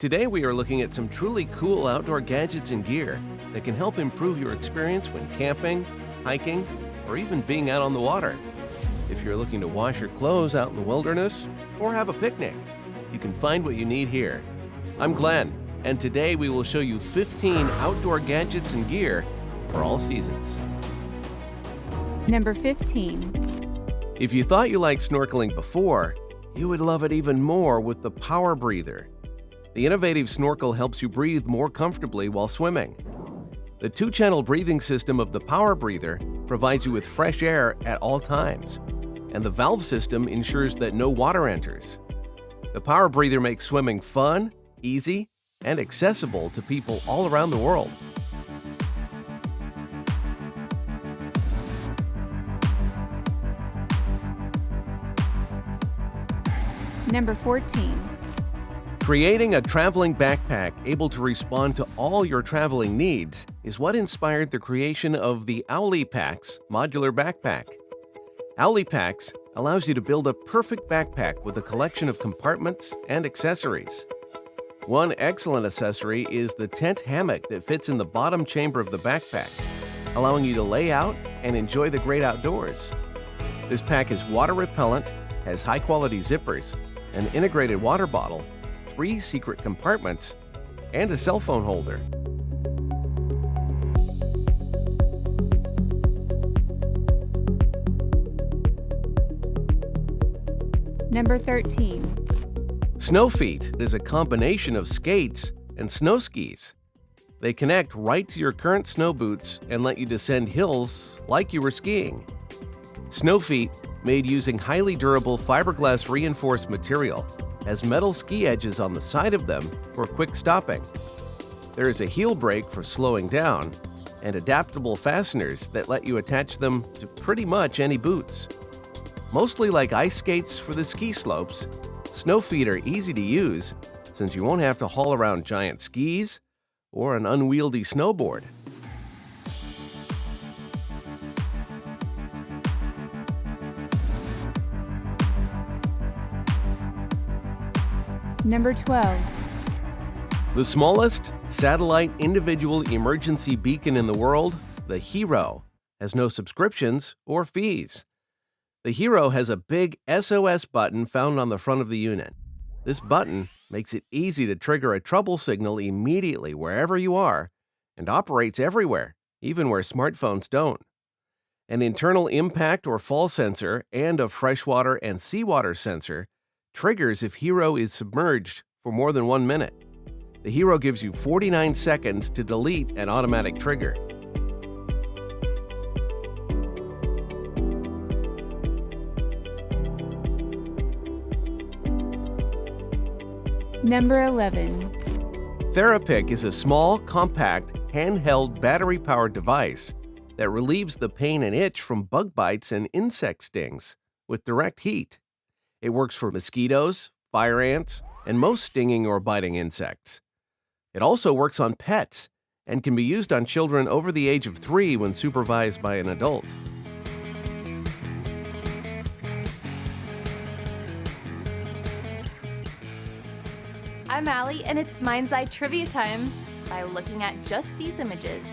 Today we are looking at some truly cool outdoor gadgets and gear that can help improve your experience when camping, hiking, or even being out on the water. If you're looking to wash your clothes out in the wilderness or have a picnic, you can find what you need here. I'm Glenn, and today we will show you 15 outdoor gadgets and gear for all seasons. Number 15. If you thought you liked snorkeling before, you would love it even more with the Powerbreather. The innovative snorkel helps you breathe more comfortably while swimming. The two-channel breathing system of the Powerbreather provides you with fresh air at all times, and the valve system ensures that no water enters. The Powerbreather makes swimming fun, easy, and accessible to people all around the world. Number 14. Creating a traveling backpack able to respond to all your traveling needs is what inspired the creation of the Owly Packs modular backpack. Owly Packs allows you to build a perfect backpack with a collection of compartments and accessories. One excellent accessory is the tent hammock that fits in the bottom chamber of the backpack, allowing you to lay out and enjoy the great outdoors. This pack is water repellent, has high-quality zippers, an integrated water bottle, 3 secret compartments, and a cell phone holder. Number 13. Snowfeet is a combination of skates and snow skis. They connect right to your current snow boots and let you descend hills like you were skiing. Snowfeet, made using highly durable fiberglass reinforced material, has metal ski edges on the side of them for quick stopping. There is a heel brake for slowing down and adaptable fasteners that let you attach them to pretty much any boots. Mostly like ice skates for the ski slopes, Snowfeet are easy to use since you won't have to haul around giant skis or an unwieldy snowboard. Number 12. The smallest satellite individual emergency beacon in the world, the Hero, has no subscriptions or fees. The Hero has a big SOS button found on the front of the unit. This button makes it easy to trigger a trouble signal immediately wherever you are and operates everywhere, even where smartphones don't. An internal impact or fall sensor and a freshwater and seawater sensor triggers if Hero is submerged for more than 1 minute. The Hero gives you 49 seconds to delete an automatic trigger. Number 11. Therapik is a small, compact, handheld, battery-powered device that relieves the pain and itch from bug bites and insect stings with direct heat. It works for mosquitoes, fire ants, and most stinging or biting insects. It also works on pets and can be used on children over the age of 3 when supervised by an adult. I'm Allie, and it's Mind's Eye Trivia time. By looking at just these images,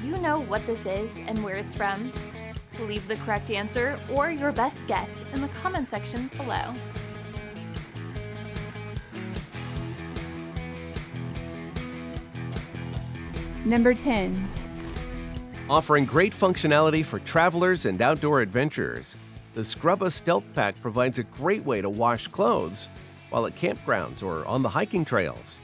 you know what this is and where it's from. Leave the correct answer or your best guess in the comment section below. Number 10. Offering great functionality for travelers and outdoor adventurers, the Scrubba Stealth Pack provides a great way to wash clothes while at campgrounds or on the hiking trails.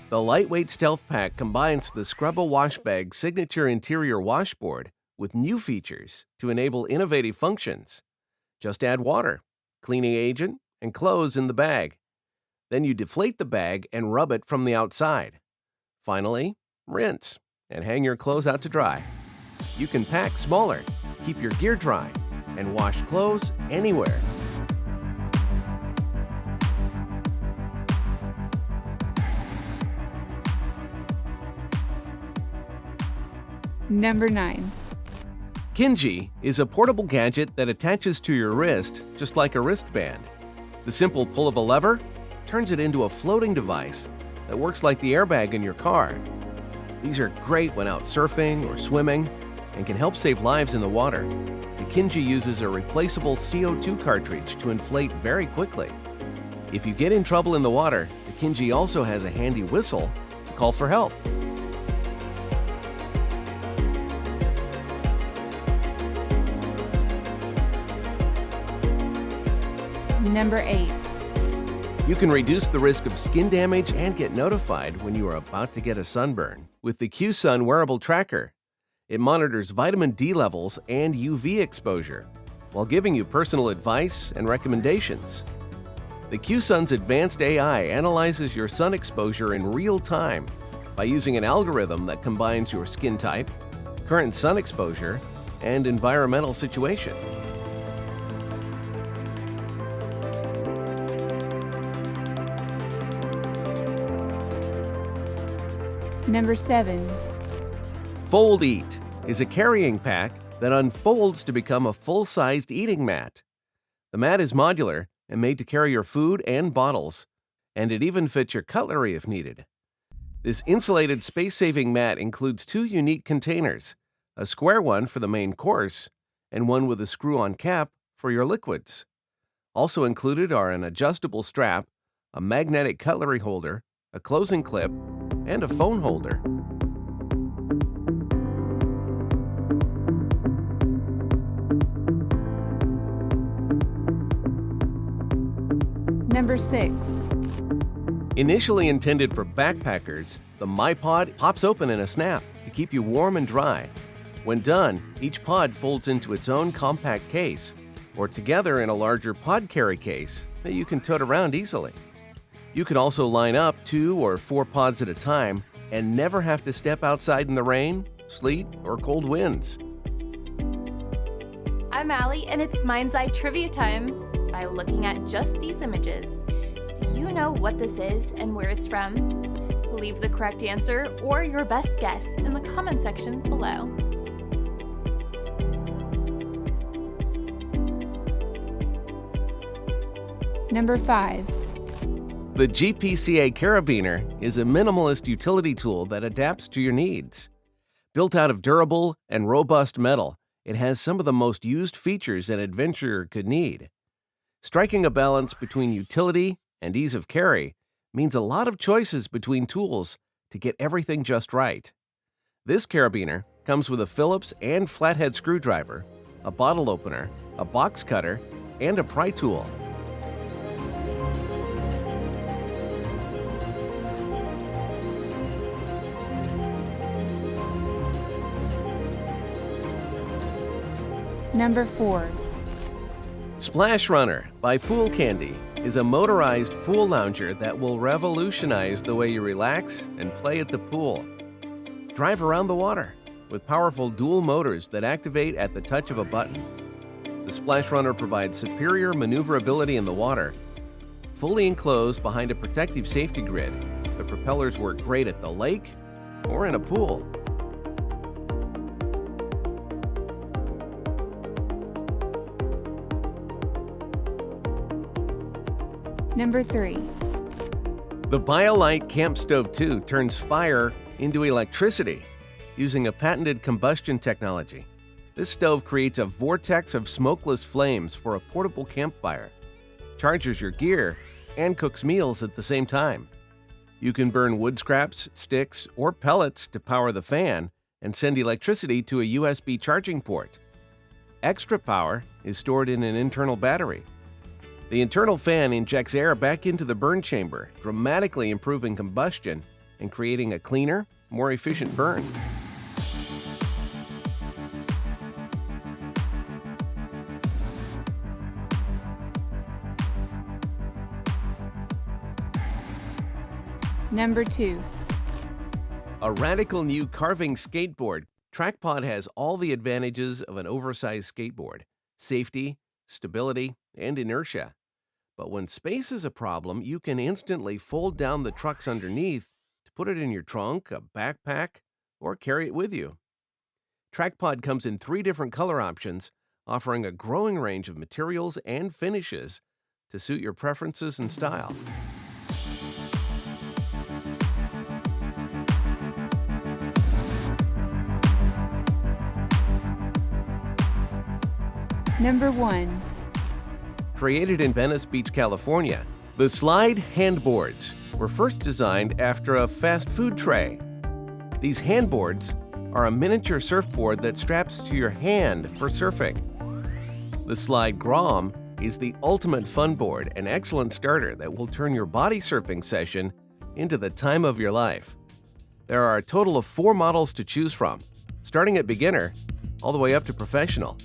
The lightweight Stealth Pack combines the Scrubba Wash Bag's signature interior washboard with new features to enable innovative functions. Just add water, cleaning agent, and clothes in the bag. Then you deflate the bag and rub it from the outside. Finally, rinse and hang your clothes out to dry. You can pack smaller, keep your gear dry, and wash clothes anywhere. Number 9. Kingii is a portable gadget that attaches to your wrist just like a wristband. The simple pull of a lever turns it into a floating device that works like the airbag in your car. These are great when out surfing or swimming and can help save lives in the water. The Kingii uses a replaceable CO2 cartridge to inflate very quickly. If you get in trouble in the water, the Kingii also has a handy whistle to call for help. Number 8. You can reduce the risk of skin damage and get notified when you are about to get a sunburn with the QSun wearable tracker. It monitors vitamin D levels and UV exposure while giving you personal advice and recommendations. The QSun's advanced AI analyzes your sun exposure in real time by using an algorithm that combines your skin type, current sun exposure, and environmental situation. Number 7. FoldEat is a carrying pack that unfolds to become a full-sized eating mat. The mat is modular and made to carry your food and bottles, and it even fits your cutlery if needed. This insulated space-saving mat includes 2 unique containers, a square one for the main course and one with a screw-on cap for your liquids. Also included are an adjustable strap, a magnetic cutlery holder, a closing clip, and a phone holder. Number 6. Initially intended for backpackers, the MyPod pops open in a snap to keep you warm and dry. When done, each pod folds into its own compact case, or together in a larger pod carry case that you can tote around easily. You can also line up 2 or 4 pods at a time and never have to step outside in the rain, sleet, or cold winds. I'm Allie, and it's Mind's Eye Trivia time. By looking at just these images, do you know what this is and where it's from? Leave the correct answer or your best guess in the comment section below. Number 5. The GPCA Carabiner is a minimalist utility tool that adapts to your needs. Built out of durable and robust metal, it has some of the most used features an adventurer could need. Striking a balance between utility and ease of carry means a lot of choices between tools to get everything just right. This carabiner comes with a Phillips and flathead screwdriver, a bottle opener, a box cutter, and a pry tool. Number 4. Splash Runner by Poolcandy is a motorized pool lounger that will revolutionize the way you relax and play at the pool. Drive around the water with powerful dual motors that activate at the touch of a button. The Splash Runner provides superior maneuverability in the water. Fully enclosed behind a protective safety grid, the propellers work great at the lake or in a pool. Number 3. The BioLite CampStove II turns fire into electricity using a patented combustion technology. This stove creates a vortex of smokeless flames for a portable campfire, charges your gear, and cooks meals at the same time. You can burn wood scraps, sticks, or pellets to power the fan and send electricity to a USB charging port. Extra power is stored in an internal battery. The internal fan injects air back into the burn chamber, dramatically improving combustion and creating a cleaner, more efficient burn. Number 2. A radical new carving skateboard, Traqpod has all the advantages of an oversized skateboard: safety, stability, and inertia. But when space is a problem, you can instantly fold down the trucks underneath to put it in your trunk, a backpack, or carry it with you. Traqpod comes in 3 different color options, offering a growing range of materials and finishes to suit your preferences and style. Number 1. Created in Venice Beach, California, the Slyde Handboards were first designed after a fast food tray. These handboards are a miniature surfboard that straps to your hand for surfing. The Slyde Grom is the ultimate fun board, an excellent starter that will turn your body surfing session into the time of your life. There are a total of 4 models to choose from, starting at beginner all the way up to professional.